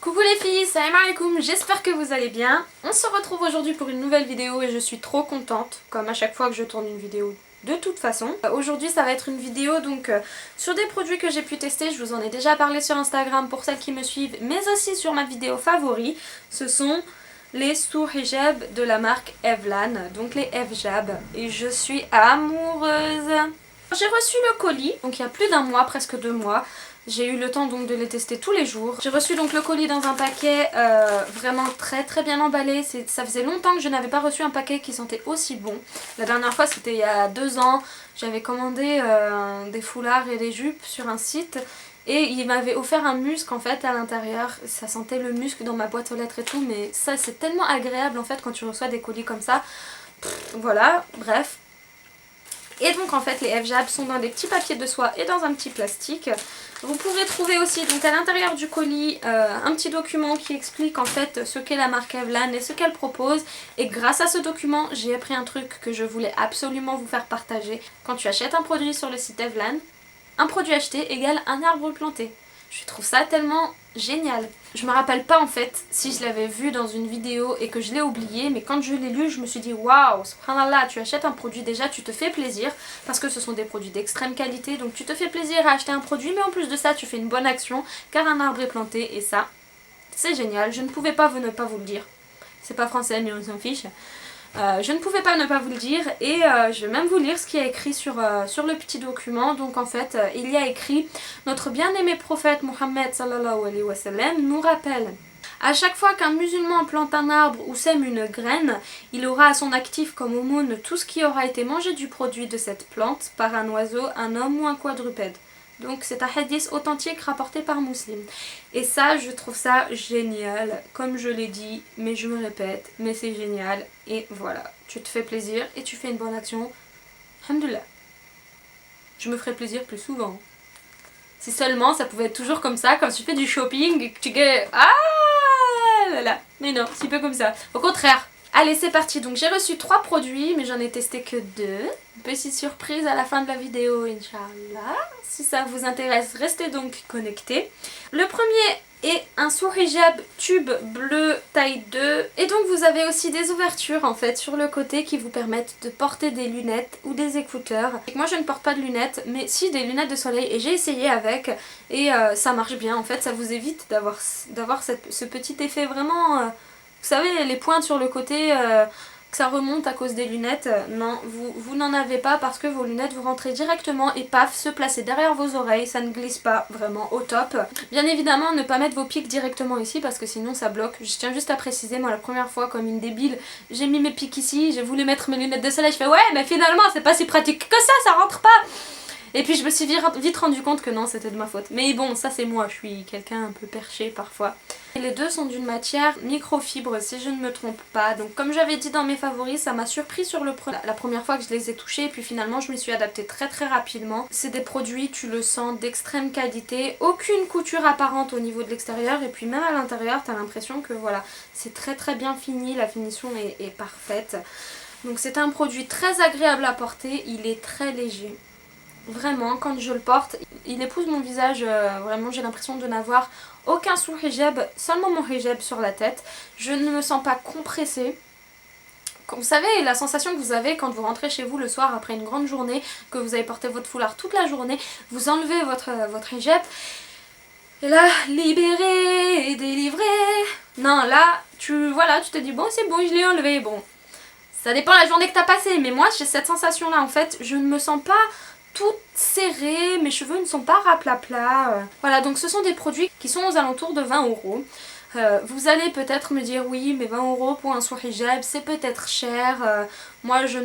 Coucou les filles, salam alaikum, j'espère que vous allez bien. On se retrouve aujourd'hui pour une nouvelle vidéo et je suis trop contente, comme à chaque fois que je tourne une vidéo de toute façon. Aujourd'hui ça va être une vidéo sur des produits que j'ai pu tester, je vous en ai déjà parlé sur Instagram pour celles qui me suivent, mais aussi sur ma vidéo favori. Ce sont les sous-hijab de la marque Evlan, donc les Evjab, et je suis amoureuse. J'ai reçu le colis, donc il y a plus d'un mois, presque 2 mois. J'ai eu le temps donc de les tester tous les jours. J'ai reçu donc le colis dans un paquet vraiment très bien emballé. Ça faisait longtemps que je n'avais pas reçu un paquet qui sentait aussi bon. La dernière fois c'était il y a 2 ans. J'avais commandé des foulards et des jupes sur un site. Et il m'avait offert un musc en fait à l'intérieur. Ça sentait le musc dans ma boîte aux lettres et tout. Mais ça c'est tellement agréable en fait quand tu reçois des colis comme ça. Voilà, bref. Et donc en fait les Evjab sont dans des petits papiers de soie et dans un petit plastique. Vous pourrez trouver aussi donc à l'intérieur du colis un petit document qui explique en fait ce qu'est la marque Evlan et ce qu'elle propose. Et grâce à ce document j'ai appris un truc que je voulais absolument vous faire partager. Quand tu achètes un produit sur le site Evlan, un produit acheté égale un arbre planté. Je trouve ça tellement génial. Je me rappelle pas en fait si je l'avais vu dans une vidéo et que je l'ai oublié, mais quand je l'ai lu je me suis dit waouh, subhanallah, tu achètes un produit, déjà tu te fais plaisir parce que ce sont des produits d'extrême qualité, donc tu te fais plaisir à acheter un produit, mais en plus de ça tu fais une bonne action car un arbre est planté et ça c'est génial. Je ne pouvais pas ne pas vous le dire. C'est pas français mais on s'en fiche. Je ne pouvais pas ne pas vous le dire et je vais même vous lire ce qui est écrit sur le petit document. Donc en fait il y a écrit: notre bien-aimé prophète Mohammed sallallahu alayhi wa sallam nous rappelle: à chaque fois qu'un musulman plante un arbre ou sème une graine, il aura à son actif comme aumône tout ce qui aura été mangé du produit de cette plante par un oiseau, un homme ou un quadrupède. Donc c'est un hadith authentique rapporté par Muslim. Et ça, je trouve ça génial. Comme je l'ai dit, mais je me répète, mais c'est génial. Et voilà, tu te fais plaisir et tu fais une bonne action. Alhamdoulilah. Je me ferai plaisir plus souvent. Si seulement ça pouvait être toujours comme ça, comme tu fais du shopping et que tu gagnes... Ah là là. Mais non, c'est pas comme ça. Au contraire. Allez, c'est parti. Donc j'ai reçu 3 produits, mais j'en ai testé que 2. Petite surprise à la fin de la vidéo, Inch'Allah. Si ça vous intéresse, restez donc connectés. Le premier est un sous-hijab tube bleu taille 2. Et donc vous avez aussi des ouvertures en fait sur le côté qui vous permettent de porter des lunettes ou des écouteurs. Moi je ne porte pas de lunettes, mais si des lunettes de soleil, et j'ai essayé avec et ça marche bien en fait. Ça vous évite d'avoir ce petit effet vraiment... vous savez, les pointes sur le côté, que ça remonte à cause des lunettes, non, vous n'en avez pas parce que vos lunettes vous rentrez directement et paf, se placer derrière vos oreilles, ça ne glisse pas, vraiment au top. Bien évidemment, ne pas mettre vos pics directement ici parce que sinon ça bloque. Je tiens juste à préciser, moi la première fois comme une débile, j'ai mis mes pics ici, j'ai voulu mettre mes lunettes de soleil, je fais ouais mais finalement c'est pas si pratique que ça rentre pas. Et puis je me suis vite rendu compte que non, c'était de ma faute. Mais bon, ça c'est moi, je suis quelqu'un un peu perché parfois. Et les deux sont d'une matière microfibre si je ne me trompe pas. Donc comme j'avais dit dans mes favoris, ça m'a surpris sur la première fois que je les ai touchés. Et puis finalement je m'y suis adaptée très rapidement. C'est des produits, tu le sens, d'extrême qualité. Aucune couture apparente au niveau de l'extérieur. Et puis même à l'intérieur, t'as l'impression que voilà, c'est très bien fini. La finition est parfaite. Donc c'est un produit très agréable à porter. Il est très léger. Vraiment, quand je le porte, il épouse mon visage, vraiment j'ai l'impression de n'avoir aucun sous-hijab, seulement mon hijab sur la tête. Je ne me sens pas compressée. Vous savez, la sensation que vous avez quand vous rentrez chez vous le soir après une grande journée, que vous avez porté votre foulard toute la journée, vous enlevez votre hijab, et là, libéré et délivré. Non, là, tu te dis bon c'est bon, je l'ai enlevé, bon. Ça dépend de la journée que t'as passée, mais moi j'ai cette sensation là en fait, je ne me sens pas toute serrée, mes cheveux ne sont pas raplapla. Voilà, donc ce sont des produits qui sont aux alentours de 20 €. Vous allez peut-être me dire oui mais 20 € pour un sous-hijab c'est peut-être cher, moi je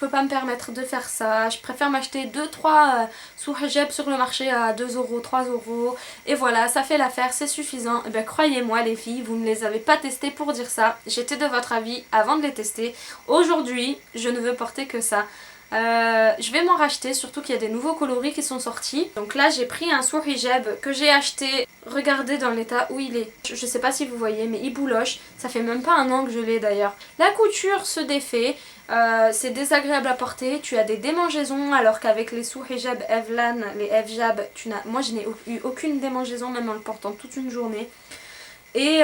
peux pas me permettre de faire ça, je préfère m'acheter 2-3 sous-hijab sur le marché à 2 €, 3 € et voilà ça fait l'affaire, c'est suffisant. Et bien croyez-moi les filles, vous ne les avez pas testés pour dire ça, j'étais de votre avis avant de les tester. Aujourd'hui je ne veux porter que ça. Je vais m'en racheter, surtout qu'il y a des nouveaux coloris qui sont sortis. Donc là j'ai pris un sous-hijab que j'ai acheté, regardez dans l'état où il est. Je sais pas si vous voyez mais il bouloche, ça fait même pas 1 an que je l'ai d'ailleurs. La couture se défait, c'est désagréable à porter, tu as des démangeaisons alors qu'avec les sous-hijab Evlan, les Evjab, moi je n'ai eu aucune démangeaison même en le portant toute une journée. Et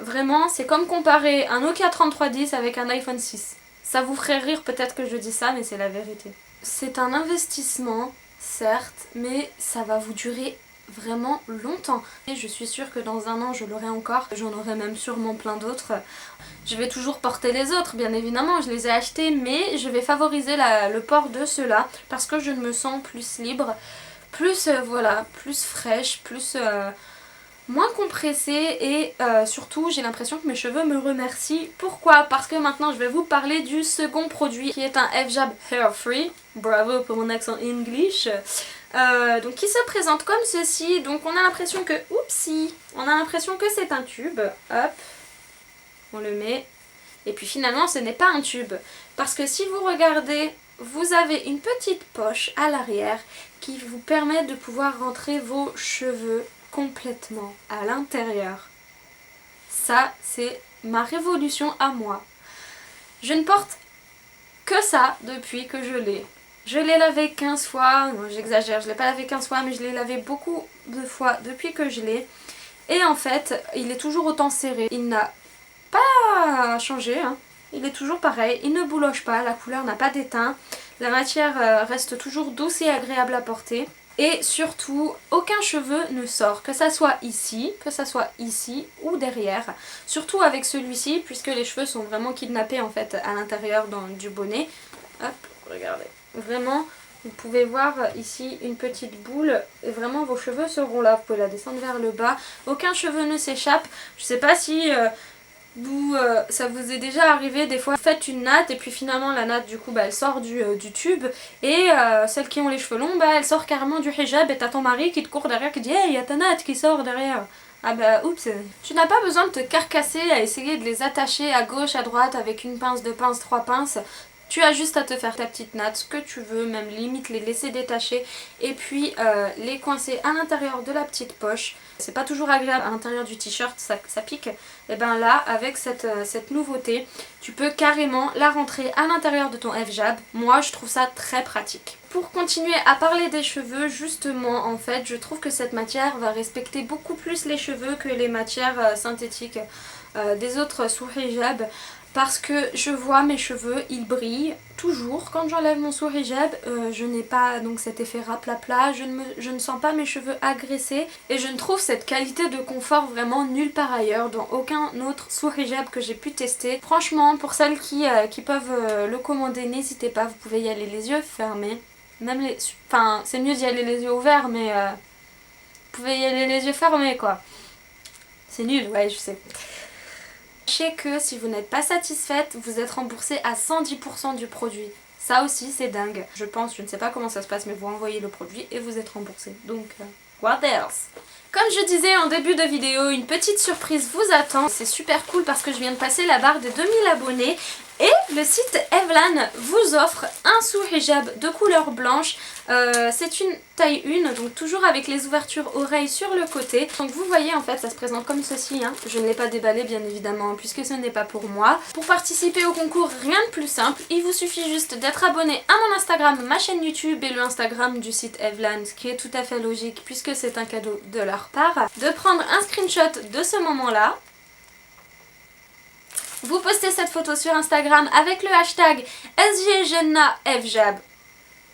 vraiment c'est comme comparer un Nokia 3310 avec un iPhone 6. Ça vous ferait rire peut-être que je dis ça, mais c'est la vérité. C'est un investissement, certes, mais ça va vous durer vraiment longtemps. Et je suis sûre que dans un an je l'aurai encore, j'en aurai même sûrement plein d'autres. Je vais toujours porter les autres, bien évidemment, je les ai achetés, mais je vais favoriser le port de ceux-là parce que je me sens plus libre, plus voilà, plus fraîche, plus moins compressée et surtout j'ai l'impression que mes cheveux me remercient. Pourquoi? Parce que maintenant je vais vous parler du second produit qui est un F-Jab Hair Free. Bravo pour mon accent English. Donc qui se présente comme ceci. Donc on a l'impression que, oupsie, on a l'impression que c'est un tube. Hop, on le met. Et puis finalement ce n'est pas un tube. Parce que si vous regardez, vous avez une petite poche à l'arrière qui vous permet de pouvoir rentrer vos cheveux complètement à l'intérieur. Ça c'est ma révolution à moi. Je ne porte que ça depuis que je l'ai. Je l'ai lavé 15 fois, non j'exagère, je ne l'ai pas lavé 15 fois mais je l'ai lavé beaucoup de fois depuis que je l'ai. Et en fait il est toujours autant serré, il n'a pas changé, hein. Il est toujours pareil, il ne bouloche pas, la couleur n'a pas d'éteint, la matière reste toujours douce et agréable à porter. Et surtout, aucun cheveu ne sort, que ça soit ici ou derrière. Surtout avec celui-ci, puisque les cheveux sont vraiment kidnappés en fait à l'intérieur du bonnet. Hop, regardez. Vraiment, vous pouvez voir ici une petite boule et vraiment vos cheveux seront là. Vous pouvez la descendre vers le bas. Aucun cheveu ne s'échappe. Je sais pas si ça vous est déjà arrivé des fois, vous faites une natte et puis finalement la natte du coup bah, elle sort du tube et celles qui ont les cheveux longs bah elle sort carrément du hijab et t'as ton mari qui te court derrière qui dit hey y a ta natte qui sort derrière. Ah bah oups. Tu n'as pas besoin de te carcasser à essayer de les attacher à gauche à droite avec une pince, deux pinces, trois pinces. Tu as juste à te faire ta petite natte, ce que tu veux, même limite les laisser détacher et puis les coincer à l'intérieur de la petite poche. C'est pas toujours agréable à l'intérieur du t-shirt, ça pique. Et ben là, avec cette nouveauté, tu peux carrément la rentrer à l'intérieur de ton F-Jab. Moi, je trouve ça très pratique. Pour continuer à parler des cheveux, justement, en fait, je trouve que cette matière va respecter beaucoup plus les cheveux que les matières synthétiques des autres sous-hijab. Parce que je vois mes cheveux, ils brillent toujours. Quand j'enlève mon sous-hijab, je n'ai pas donc cet effet raplapla, je ne sens pas mes cheveux agressés. Et je ne trouve cette qualité de confort vraiment nulle part ailleurs, dans aucun autre sous-hijab que j'ai pu tester. Franchement, pour celles qui peuvent le commander, n'hésitez pas, vous pouvez y aller les yeux fermés. Même enfin, c'est mieux d'y aller les yeux ouverts, mais vous pouvez y aller les yeux fermés quoi. C'est nul, ouais, je sais. Sachez que si vous n'êtes pas satisfaite, vous êtes remboursé à 110% du produit. Ça aussi c'est dingue. Je pense, je ne sais pas comment ça se passe, mais vous envoyez le produit et vous êtes remboursé. Donc, what else? Comme je disais en début de vidéo, une petite surprise vous attend. C'est super cool parce que je viens de passer la barre des 2000 abonnés. Et le site Evlan vous offre un sous-hijab de couleur blanche. C'est une taille 1, donc toujours avec les ouvertures oreilles sur le côté. Donc vous voyez en fait ça se présente comme ceci, hein. Je ne l'ai pas déballé bien évidemment puisque ce n'est pas pour moi. Pour participer au concours, rien de plus simple, il vous suffit juste d'être abonné à mon Instagram, ma chaîne YouTube et le Instagram du site Evlan, ce qui est tout à fait logique puisque c'est un cadeau de leur part. De prendre un screenshot de ce moment-là. Vous postez cette photo sur Instagram avec le hashtag SGJennaFjab.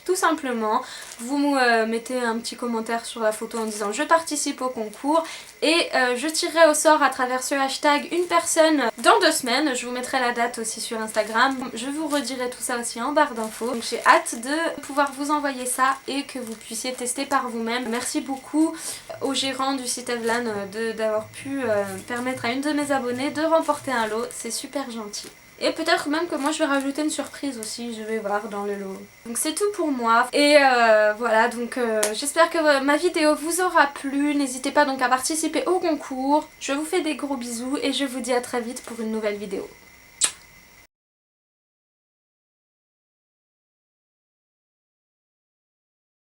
Tout simplement, vous mettez un petit commentaire sur la photo en disant je participe au concours et je tirerai au sort à travers ce hashtag une personne dans 2 semaines. Je vous mettrai la date aussi sur Instagram. Je vous redirai tout ça aussi en barre d'infos. Donc j'ai hâte de pouvoir vous envoyer ça et que vous puissiez tester par vous-même. Merci beaucoup au gérant du site Evlan d'avoir pu permettre à une de mes abonnées de remporter un lot. C'est super gentil. Et peut-être même que moi je vais rajouter une surprise aussi, je vais voir dans le lot. Donc c'est tout pour moi. Et voilà, donc j'espère que ma vidéo vous aura plu. N'hésitez pas donc à participer au concours. Je vous fais des gros bisous et je vous dis à très vite pour une nouvelle vidéo.